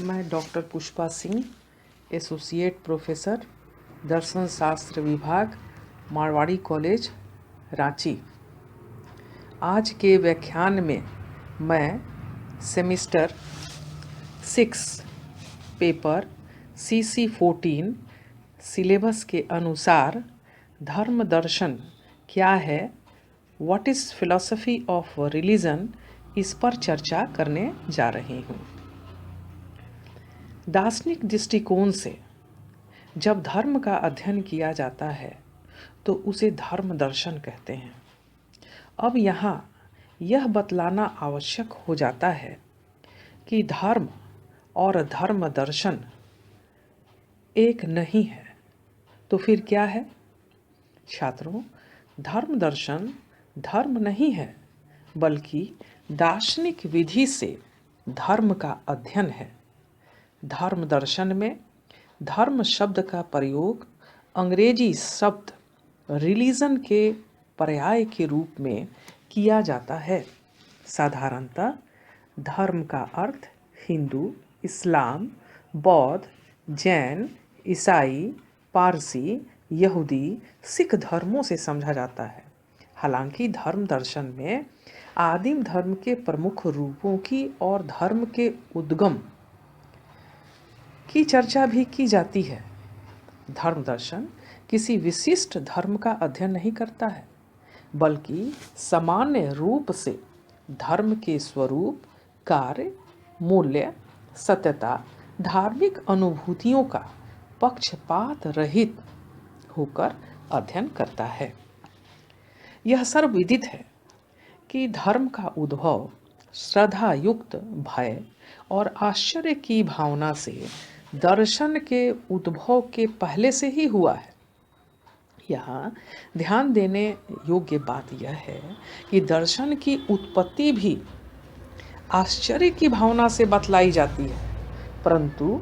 मैं doctor Pushpa Singh, associate professor, दर्शन शास्त्र विभाग, मारवाड़ी कॉलेज, रांची। आज के व्याख्यान में मैं सेमेस्टर 6 पेपर CC14 सिलेबस के अनुसार धर्म दर्शन क्या है, what is philosophy of religion, इस पर चर्चा करने जा रही हूँ। दार्शनिक दृष्टिकोण से जब धर्म का अध्ययन किया जाता है तो उसे धर्म दर्शन कहते हैं। अब यहाँ यह बतलाना आवश्यक हो जाता है कि धर्म और धर्म दर्शन एक नहीं है, तो फिर क्या है? छात्रों, धर्म दर्शन धर्म नहीं है, बल्कि दार्शनिक विधि से धर्म का अध्ययन है। धर्म दर्शन में धर्म शब्द का प्रयोग अंग्रेजी शब्द रिलीजन के पर्याय के रूप में किया जाता है। साधारणतः धर्म का अर्थ हिंदू, इस्लाम, बौद्ध, जैन, ईसाई, पारसी, यहूदी, सिख धर्मों से समझा जाता है। हालांकि धर्म दर्शन में आदिम धर्म के प्रमुख रूपों की और धर्म के उद्गम की चर्चा भी की जाती है। धर्म दर्शन किसी विशिष्ट धर्म का अध्ययन नहीं करता है, बल्कि सामान्य रूप से धर्म के स्वरूप, कार्य, मूल्य, सत्यता, धार्मिक अनुभूतियों का पक्षपात रहित होकर अध्ययन करता है। यह सर्वविदित है कि धर्म का उद्भव श्रद्धा युक्त भय और आश्चर्य की भावना से दर्शन के उद्भव के पहले से ही हुआ है। यहाँ ध्यान देने योग्य बात यह है कि दर्शन की उत्पत्ति भी आश्चर्य की भावना से बतलाई जाती है, परंतु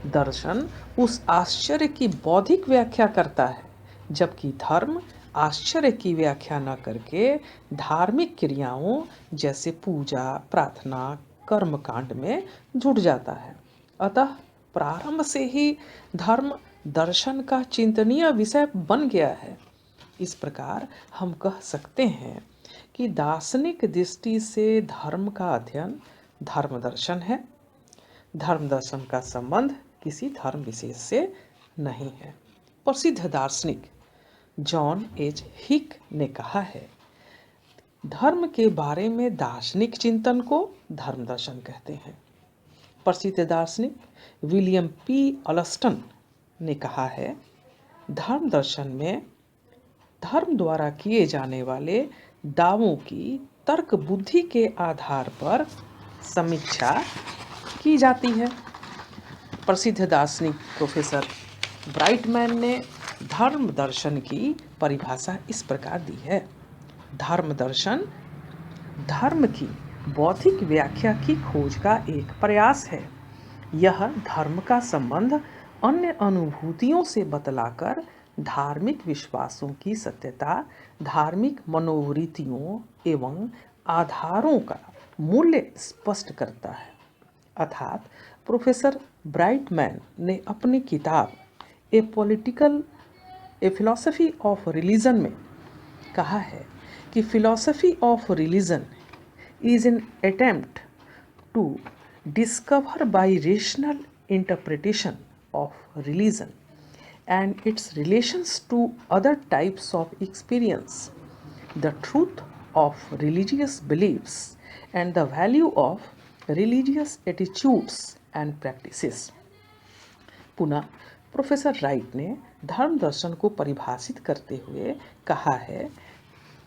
दर्शन उस आश्चर्य की बौद्धिक व्याख्या करता है, जबकि धर्म आश्चर्य की व्याख्या न करके धार्मिक क्रियाओं जैसे पूजा, प्रार्थना, कर्मकांड में जुट जाता है। अतः प्रारंभ से ही धर्म दर्शन का चिंतनीय विषय बन गया है। इस प्रकार हम कह सकते हैं कि दार्शनिक दृष्टि से धर्म का अध्ययन धर्म दर्शन है। धर्म दर्शन का संबंध किसी धर्म विशेष से नहीं है। प्रसिद्ध दार्शनिक जॉन एच हिक ने कहा है, धर्म के बारे में दार्शनिक चिंतन को धर्म दर्शन कहते हैं। प्रसिद्ध दार्शनिक विलियम पी ऑलस्टन ने कहा है, धर्म दर्शन में धर्म द्वारा किए जाने वाले दावों की तर्क बुद्धि के आधार पर समीक्षा की जाती है। प्रसिद्ध दार्शनिक प्रोफेसर ब्राइटमैन ने धर्म दर्शन की परिभाषा इस प्रकार दी है, धर्म दर्शन धर्म की बौद्धिक व्याख्या की खोज का एक प्रयास है। यह धर्म का संबंध अन्य अनुभूतियों से बतलाकर धार्मिक विश्वासों की सत्यता, धार्मिक मनोवृत्तियों एवं आधारों का मूल्य स्पष्ट करता है। अर्थात प्रोफेसर ब्राइटमैन ने अपनी किताब ए फिलॉसफी ऑफ रिलीजन में कहा है कि philosophy of religion is an attempt to discover by rational interpretation of religion and its relations to other types of experience, the truth of religious beliefs and the value of religious attitudes and practices. पुनः professor right ने धर्म दर्शन को परिभाषित करते हुए कहा है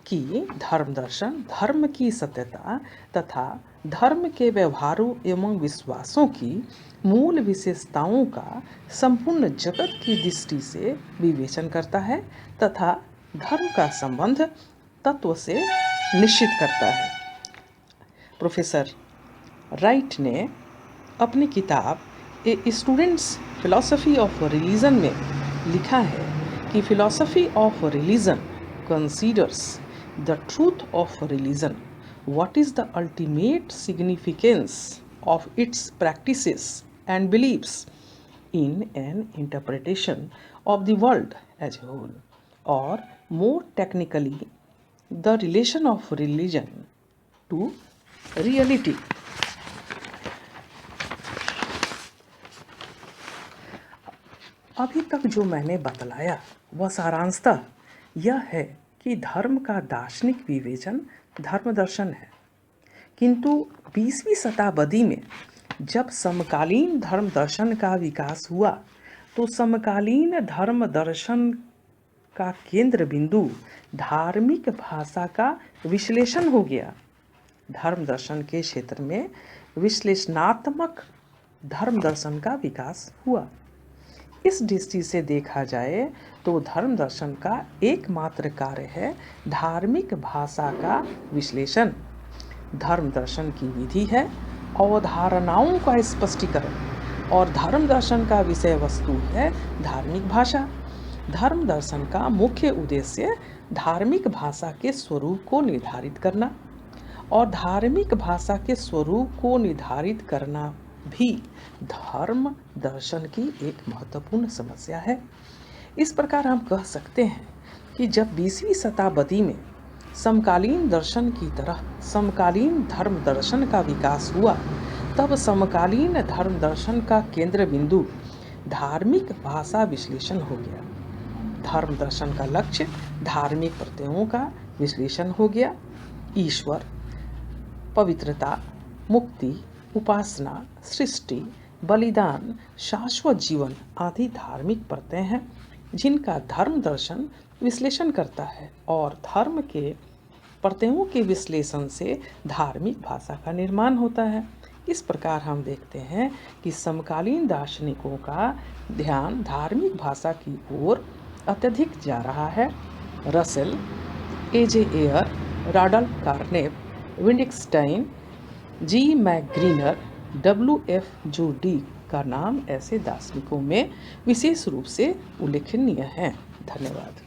कि धर्म दर्शन धर्म की सत्यता तथा धर्म के व्यवहारों एवं विश्वासों की मूल विशेषताओं का संपूर्ण जगत की दृष्टि से विवेचन करता है तथा धर्म का संबंध तत्व से निश्चित करता है। प्रोफेसर राइट ने अपनी किताब ए स्टूडेंट्स फिलॉसफी ऑफ रिलीजन में लिखा है कि philosophy of religion considers the truth of religion, what is the ultimate significance of its practices and beliefs in an interpretation of the world as a whole, or more technically, the relation of religion to reality. अभी तक जो मैंने बतलाया वह सारांशतः यह है कि धर्म का दार्शनिक विवेचन धर्म दर्शन है, किंतु 20वीं शताब्दी में जब समकालीन धर्म दर्शन का विकास हुआ तो समकालीन धर्म दर्शन का केंद्र बिंदु धार्मिक भाषा का विश्लेषण हो गया। धर्म दर्शन के क्षेत्र में विश्लेषणात्मक धर्म दर्शन का विकास हुआ। इस दृष्टि से देखा जाए तो धर्म दर्शन का एकमात्र कार्य है धार्मिक भाषा का विश्लेषण। धर्म दर्शन की विधि है अवधारणाओं का स्पष्टीकरण और धर्म दर्शन का विषय वस्तु है धार्मिक भाषा। धर्म दर्शन का मुख्य उद्देश्य धार्मिक भाषा के स्वरूप को निर्धारित करना और धार्मिक भाषा के स्वरूप को निर्धारित करना भी धर्म दर्शन की एक महत्वपूर्ण समस्या है। इस प्रकार हम कह सकते हैं कि जब 20वीं शताब्दी में समकालीन दर्शन की तरह समकालीन धर्म दर्शन का विकास हुआ, तब समकालीन धर्म दर्शन का केंद्र बिंदु धार्मिक भाषा विश्लेषण हो गया। धर्म दर्शन का लक्ष्य धार्मिक प्रत्ययों का विश्लेषण हो गया। ईश्वर, पवित्रता, मुक्ति, उपासना, सृष्टि, बलिदान, शाश्वत जीवन आदि धार्मिक प्रत्यय हैं जिनका धर्म दर्शन विश्लेषण करता है और धर्म के प्रत्ययों के विश्लेषण से धार्मिक भाषा का निर्माण होता है। इस प्रकार हम देखते हैं कि समकालीन दार्शनिकों का ध्यान धार्मिक भाषा की ओर अत्यधिक जा रहा है। Russell, AJ. एयर, राडल्फ कार्नेप, विंडस्टाइन, जी. मैकग्रीनर, W.F. जूडी का नाम ऐसे दार्शनिकों में विशेष रूप से उल्लेखनीय है। धन्यवाद।